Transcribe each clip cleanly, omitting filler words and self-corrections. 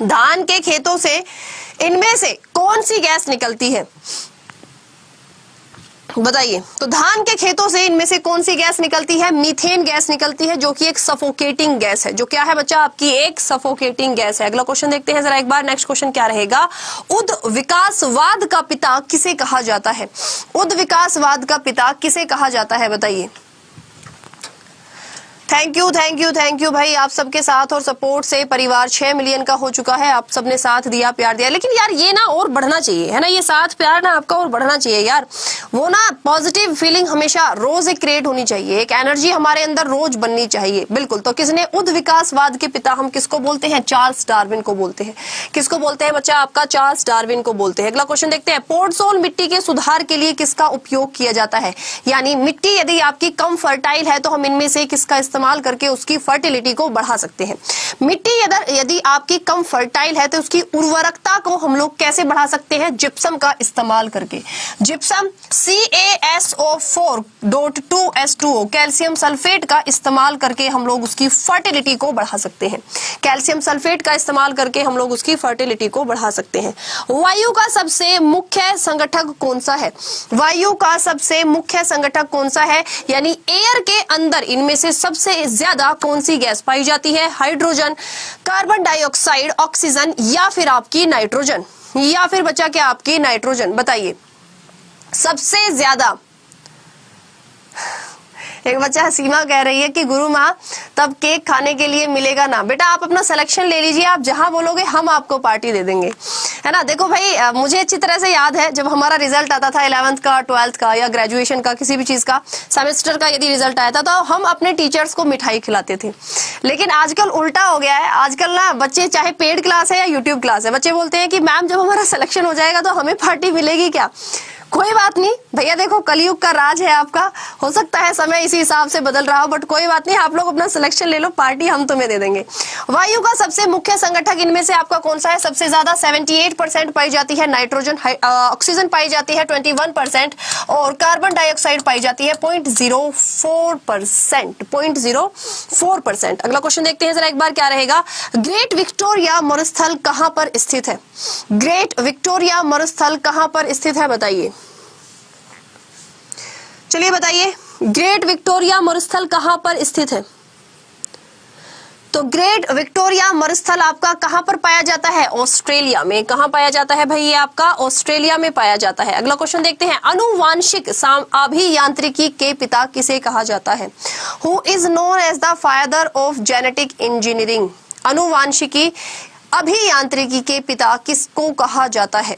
धान के खेतों से इनमें से कौन सी गैस निकलती है, बताइए। तो धान के खेतों से इनमें से कौन सी गैस निकलती है? मीथेन गैस निकलती है, जो कि एक सफोकेटिंग गैस है। जो क्या है बच्चा? आपकी एक सफोकेटिंग गैस है। अगला क्वेश्चन देखते हैं जरा एक बार। नेक्स्ट क्वेश्चन क्या रहेगा? उद्विकासवाद का पिता किसे कहा जाता है? उद्विकासवाद का पिता किसे कहा जाता है, बताइए। थैंक यू भाई, आप सबके साथ और सपोर्ट से परिवार 6 मिलियन का हो चुका है। आप सबने साथ दिया, प्यार दिया, लेकिन यार ये ना और बढ़ना चाहिए, है ना, ये साथ प्यार ना आपका और बढ़ना चाहिए यार। वो ना पॉजिटिव फीलिंग हमेशा रोज एक क्रिएट होनी चाहिए, एक एनर्जी हमारे अंदर रोज बननी चाहिए। बिल्कुल। तो किसने उद्विकासवाद के पिता हम किसको बोलते हैं? चार्ल्स डार्विन को बोलते हैं। किसको बोलते हैं बच्चा? आपका चार्ल्स डार्विन को बोलते हैं। अगला क्वेश्चन देखते हैं। पोर्टसोल मिट्टी के सुधार के लिए किसका उपयोग किया जाता है? यानी मिट्टी यदि आपकी कम फर्टाइल है तो हम इनमें से किसका इस्तेमाल करके उसकी फर्टिलिटी को बढ़ा सकते हैं? मिट्टी यदि आपकी कम फर्टाइल है तो उसकी उर्वरकता को हम लोग कैसे बढ़ा सकते हैं? जिप्सम का इस्तेमाल करके। जिप्सम CaSO4.2H2O कैल्शियम सल्फेट का इस्तेमाल करके हम लोग उसकी फर्टिलिटी को बढ़ा सकते हैं। कैल्शियम सल्फेट का इस्तेमाल करके हम लोग उसकी फर्टिलिटी को बढ़ा सकते हैं। वायु का सबसे मुख्य संगठक कौन सा है? वायु का सबसे मुख्य संगठक कौन सा है? यानी एयर के अंदर इनमें से सबसे ज्यादा कौन सी गैस पाई जाती है? हाइड्रोजन, कार्बन डाइऑक्साइड, ऑक्सीजन, या फिर आपकी नाइट्रोजन, या फिर बचा क्या आपकी नाइट्रोजन, बताइए। सबसे ज्यादा एक बच्चा सीमा कह रही है कि गुरु माँ तब केक खाने के लिए मिलेगा ना? बेटा आप अपना सिलेक्शन ले लीजिए, आप जहां बोलोगे हम आपको पार्टी दे देंगे, है ना। देखो भाई, मुझे अच्छी तरह से याद है जब हमारा रिजल्ट आता था 11th का, 12th का, या ग्रेजुएशन का, किसी भी चीज का सेमेस्टर का यदि रिजल्ट आया था तो हम अपने टीचर्स को मिठाई खिलाते थे। लेकिन आजकल उल्टा हो गया है। आजकल ना बच्चे, चाहे पेड क्लास है या यूट्यूब क्लास है, बच्चे बोलते हैं कि मैम जब हमारा सिलेक्शन हो जाएगा तो हमें पार्टी मिलेगी क्या? कोई बात नहीं भैया, देखो कलयुग का राज है आपका, हो सकता है समय इसी हिसाब से बदल रहा हो, बट कोई बात नहीं, आप लोग अपना सिलेक्शन ले लो, पार्टी हम तुम्हें दे देंगे। वायु का सबसे मुख्य संगठक इनमें से आपका कौन सा है? सबसे ज्यादा 78% पाई जाती है नाइट्रोजन, ऑक्सीजन पाई जाती है 21%, और कार्बन डाइऑक्साइड पाई जाती है 0.04%। अगला क्वेश्चन देखते हैं जरा एक बार, क्या रहेगा? ग्रेट विक्टोरिया मरुस्थल कहां पर स्थित है? ग्रेट विक्टोरिया मरुस्थल कहां पर स्थित है, बताइए। चलिए बताइए, ग्रेट विक्टोरिया मरुस्थल कहां पर स्थित है? तो ग्रेट विक्टोरिया मरुस्थल आपका कहां पर पाया जाता है? ऑस्ट्रेलिया में। कहां पाया जाता है भाई? ये आपका ऑस्ट्रेलिया में पाया जाता है। अगला क्वेश्चन देखते हैं। आनुवांशिक अभियांत्रिकी के पिता किसे कहा जाता है? Who is known as the father of genetic engineering? आनुवांशिकी अभियांत्रिकी के पिता किसको कहा जाता है?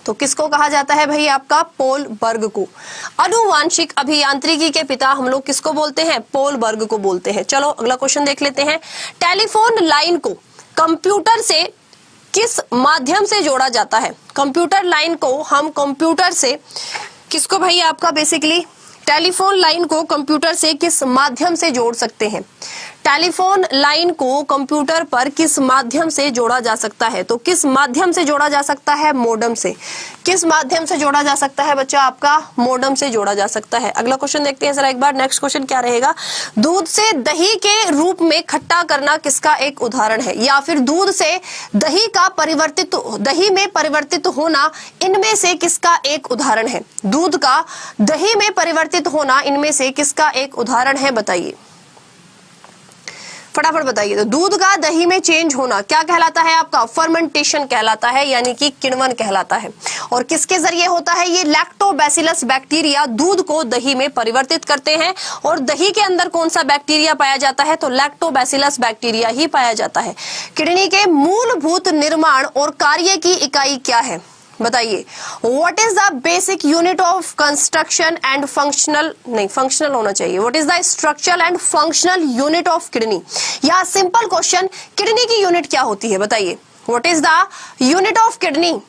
तो किसको कहा जाता है भाई? आपका पोल बर्ग को। आनुवांशिक अभियांत्रिकी के पिता हम लोग किसको बोलते हैं? पोल बर्ग को बोलते हैं। चलो अगला क्वेश्चन देख लेते हैं। टेलीफोन लाइन को कंप्यूटर से किस माध्यम से जोड़ा जाता है? कंप्यूटर लाइन को हम कंप्यूटर से किसको भाई? आपका बेसिकली टेलीफोन लाइन को कंप्यूटर से किस माध्यम से जोड़ सकते हैं? टेलीफोन लाइन को कंप्यूटर पर किस माध्यम से जोड़ा जा सकता है? तो किस माध्यम से जोड़ा जा सकता है? मोडम से। किस माध्यम से जोड़ा जा सकता है बच्चा? आपका मोडम से जोड़ा जा सकता है। अगला क्वेश्चन देखते हैं जरा एक बार। नेक्स्ट क्वेश्चन क्या रहेगा? दूध से दही के रूप में खट्टा करना किसका एक उदाहरण है? या फिर दूध से दही में परिवर्तित होना इनमें से किसका एक उदाहरण है? दूध का दही में परिवर्तित होना इनमें से किसका एक उदाहरण है, बताइए। फटाफट बताइए। तो दूध का दही में चेंज होना क्या कहलाता है? आपका फर्मेंटेशन कहलाता है, यानी कि किण्वन कहलाता है। और किसके जरिए होता है? ये लैक्टोबैसिलस बैक्टीरिया दूध को दही में परिवर्तित करते हैं। और दही के अंदर कौन सा बैक्टीरिया पाया जाता है? तो लैक्टोबैसिलस बैक्टीरिया ही पाया जाता है। किडनी के मूलभूत निर्माण और कार्य की इकाई क्या है, बताइए। What is the basic unit of construction and functional होना चाहिए। What is the structural and functional unit of kidney? या सिंपल क्वेश्चन, किडनी की यूनिट क्या होती है, बताइए। What is the unit of kidney?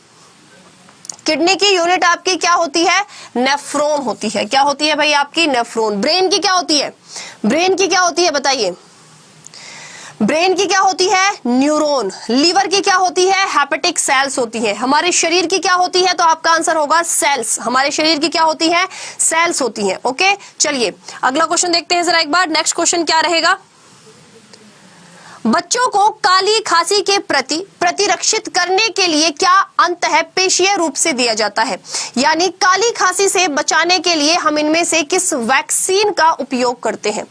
Kidney की यूनिट आपकी क्या होती है? नेफ्रॉन होती है। क्या होती है भाई? आपकी नेफ्रॉन। ब्रेन की क्या होती है? ब्रेन की क्या होती है, बताइए। ब्रेन की क्या होती है? न्यूरॉन। लीवर की क्या होती है? हेपेटिक सेल्स होती है। हमारे शरीर की क्या होती है? तो आपका आंसर होगा सेल्स। हमारे शरीर की क्या होती है? सेल्स होती है। ओके, चलिए अगला क्वेश्चन देखते हैं जरा एक बार। नेक्स्ट क्वेश्चन क्या रहेगा? बच्चों को काली खांसी के प्रति प्रतिरक्षित करने के लिए क्या अंतःपेशीय रूप से दिया जाता है, यानी काली खांसी से बचाने के लिए हम इनमें से किस वैक्सीन का उपयोग करते हैं।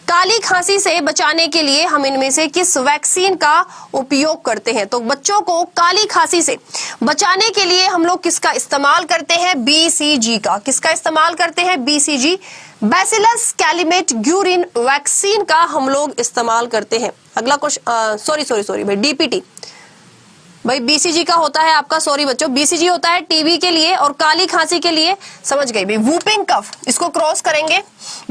काली खांसी से बचाने के लिए हम इनमें से किस वैक्सीन का उपयोग करते हैं। तो बच्चों को काली खांसी से बचाने के लिए हम लोग किसका इस्तेमाल करते हैं, बीसीजी का। किसका इस्तेमाल करते हैं, बीसीजी, बैसिलस कैलिमेट ग्यूरिन वैक्सीन का हम लोग इस्तेमाल करते हैं। अगला क्वेश्चन, सॉरी भाई, डीपीटी भाई बीसीजी का होता है आपका, सॉरी बच्चों, बीसीजी होता है टीबी के लिए और काली खांसी के लिए, समझ गई भाई, वूपिंग कफ, इसको क्रॉस करेंगे।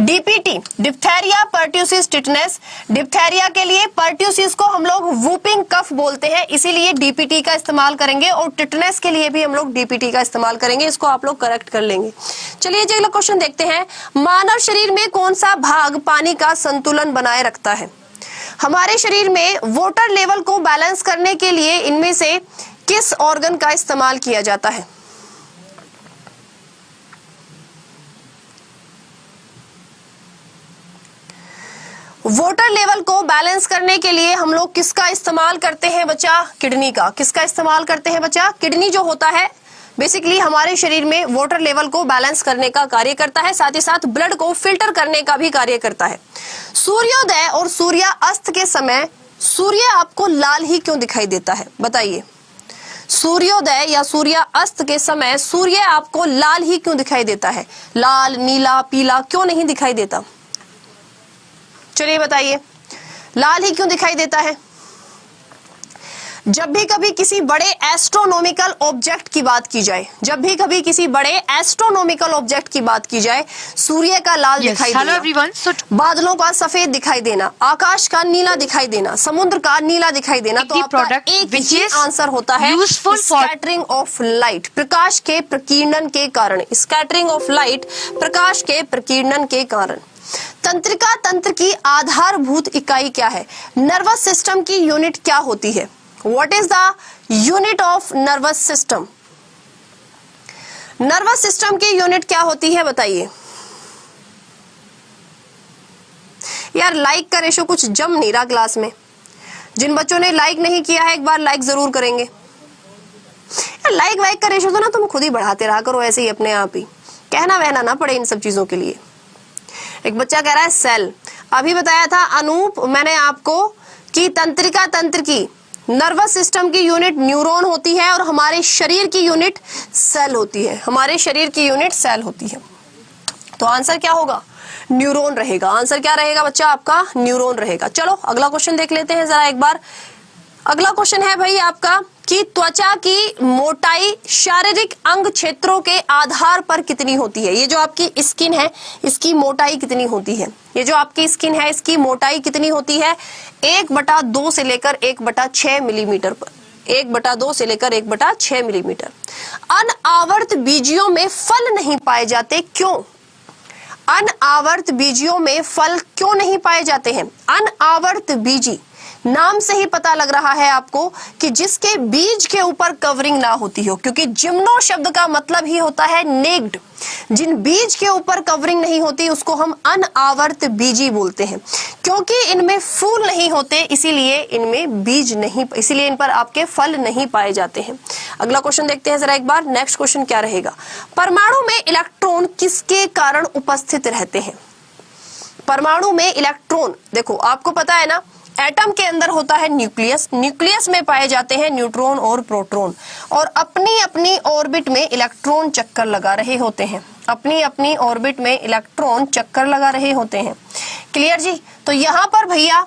DPT diphtheria pertussis tetanus, diphtheria के लिए, पर्ट्यूसिस को हम लोग वूपिंग कफ बोलते हैं, इसीलिए डीपीटी का इस्तेमाल करेंगे, और टिटनेस के लिए भी हम लोग डीपीटी का इस्तेमाल करेंगे। इसको आप लोग करेक्ट कर लेंगे। चलिए जी अगला क्वेश्चन देखते हैं। मानव शरीर में कौन सा भाग पानी का संतुलन बनाए रखता है। हमारे शरीर में वाटर लेवल को बैलेंस करने के लिए इनमें से किस ऑर्गन का इस्तेमाल किया जाता है। वाटर लेवल को बैलेंस करने के लिए हम लोग किसका इस्तेमाल करते हैं बच्चा, किडनी का। किसका इस्तेमाल करते हैं बच्चा, किडनी जो होता है बेसिकली हमारे शरीर में वाटर लेवल को बैलेंस करने का कार्य करता है, साथ ही साथ ब्लड को फिल्टर करने का भी कार्य करता है। सूर्योदय और सूर्यास्त के समय सूर्य आपको लाल ही क्यों दिखाई देता है, बताइए। सूर्योदय या सूर्यास्त के समय सूर्य आपको लाल ही क्यों दिखाई देता है, लाल, नीला, पीला क्यों नहीं दिखाई देता, चलिए बताइए, लाल ही क्यों दिखाई देता है। जब भी कभी किसी बड़े एस्ट्रोनॉमिकल ऑब्जेक्ट की बात की जाए, जब भी कभी किसी बड़े एस्ट्रोनॉमिकल ऑब्जेक्ट की बात की जाए, सूर्य का लाल दिखाई देना, बादलों का सफेद दिखाई देना, आकाश का नीला दिखाई देना, समुद्र का नीला दिखाई देना, तो आपका एक ही आंसर होता है स्कैटरिंग ऑफ लाइट, प्रकाश के प्रकीर्णन के कारण। स्कैटरिंग ऑफ लाइट, प्रकाश के प्रकीर्णन के कारण। तंत्रिका तंत्र की आधारभूत इकाई क्या है, नर्वस सिस्टम की यूनिट क्या होती है। What is the unit of nervous system? Nervous system की यूनिट क्या होती है बताइए। यार लाइक का रेशो कुछ जम नहीं रहा क्लास में। जिन बच्चों ने लाइक नहीं किया है एक बार लाइक जरूर करेंगे। यार लाइक वाइक का रेशो तो ना तुम खुद ही बढ़ाते रहा करो ऐसे ही अपने आप ही, कहना वहना ना पड़े इन सब चीजों के लिए। एक बच्चा कह रहा है सेल, अभी बताया था अनूप मैंने आपको कि तंत्रिका तंत्र की, नर्वस सिस्टम की यूनिट न्यूरॉन होती है और हमारे शरीर की यूनिट सेल होती है। हमारे शरीर की यूनिट सेल होती है। तो आंसर क्या होगा, न्यूरॉन रहेगा। आंसर क्या रहेगा बच्चा आपका, न्यूरॉन रहेगा। चलो अगला क्वेश्चन देख लेते हैं जरा एक बार। अगला क्वेश्चन है भाई आपका कि त्वचा की मोटाई शारीरिक अंग क्षेत्रों के आधार पर कितनी होती है। ये जो आपकी स्किन है इसकी मोटाई कितनी होती है, ये जो आपकी स्किन है इसकी मोटाई कितनी होती है, 1/2 से लेकर 1/6 मिलीमीटर पर, 1/2 से लेकर 1/6 मिलीमीटर। अनावर्त बीजियों में फल नहीं पाए जाते, क्यों। अनावर्त बीजियों में फल क्यों नहीं पाए जाते हैं। अनावर्त बीजी नाम से ही पता लग रहा है आपको कि जिसके बीज के ऊपर कवरिंग ना होती हो, क्योंकि जिम्नो शब्द का मतलब ही होता है नेक्ड। जिन बीज के ऊपर कवरिंग नहीं होती उसको हम अनावर्त बीजी बोलते हैं। क्योंकि इनमें फूल नहीं होते इसीलिए इनमें बीज नहीं, इसीलिए इन पर आपके फल नहीं पाए जाते हैं। अगला क्वेश्चन देखते हैं जरा एक बार। नेक्स्ट क्वेश्चन क्या रहेगा, परमाणु में इलेक्ट्रॉन किसके कारण उपस्थित रहते हैं। परमाणु में इलेक्ट्रॉन, देखो आपको पता है ना एटम के अंदर होता है न्यूक्लियस, न्यूक्लियस में पाए जाते हैं न्यूट्रॉन और प्रोटॉन, और अपनी अपनी ऑर्बिट में इलेक्ट्रॉन चक्कर लगा रहे होते हैं। अपनी अपनी ऑर्बिट में इलेक्ट्रॉन चक्कर लगा रहे होते हैं। क्लियर जी। तो यहाँ पर भैया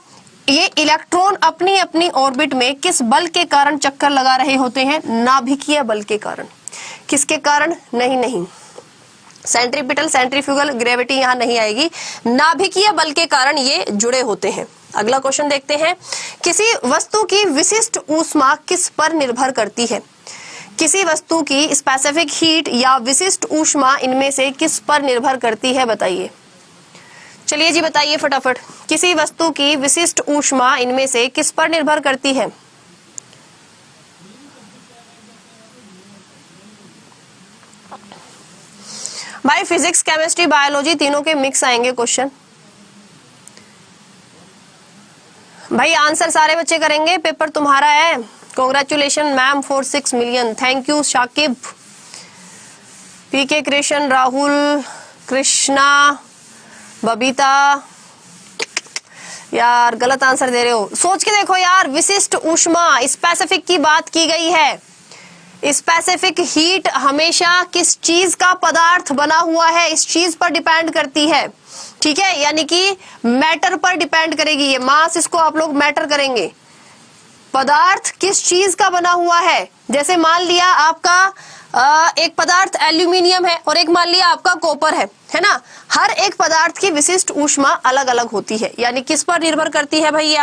ये इलेक्ट्रॉन अपनी अपनी ऑर्बिट में किस बल के कारण चक्कर लगा रहे होते हैं, नाभिकीय बल के कारण। किसके कारण, नहीं सेंट्रीपिटल सेंट्रीफ्यूगल ग्रेविटी यहाँ नहीं आएगी, नाभिकीय बल के कारण ये जुड़े होते हैं। अगला क्वेश्चन देखते हैं, किसी वस्तु की विशिष्ट ऊष्मा किस पर निर्भर करती है। किसी वस्तु की स्पेसिफिक हीट या विशिष्ट ऊष्मा इनमें से किस पर निर्भर करती है बताइए। चलिए जी बताइए फटाफट, किसी वस्तु की विशिष्ट ऊष्मा इनमें से किस पर निर्भर करती है। भाई फिजिक्स केमिस्ट्री बायोलॉजी तीनों के मिक्स आएंगे क्वेश्चन। भाई आंसर सारे बच्चे करेंगे, पेपर तुम्हारा है। Congratulation ma'am for 6 million. Thank you Shakib, PK, Krishna, Rahul, Krishna, Babita. यार गलत आंसर दे रहे हो, सोच के देखो यार। विशिष्ट ऊष्मा, स्पेसिफिक की बात की गई है। स्पेसिफिक हीट हमेशा किस चीज का पदार्थ बना हुआ है, इस चीज पर डिपेंड करती है। ठीक है, यानी कि मैटर पर डिपेंड करेगी ये मास, इसको आप लोग मैटर करेंगे। पदार्थ किस चीज का बना हुआ है, जैसे मान लिया आपका एक पदार्थ एल्यूमिनियम है और एक मान लिया आपका कॉपर है ना। हर एक पदार्थ की विशिष्ट ऊष्मा अलग अलग होती है, यानी किस पर निर्भर करती है भाई?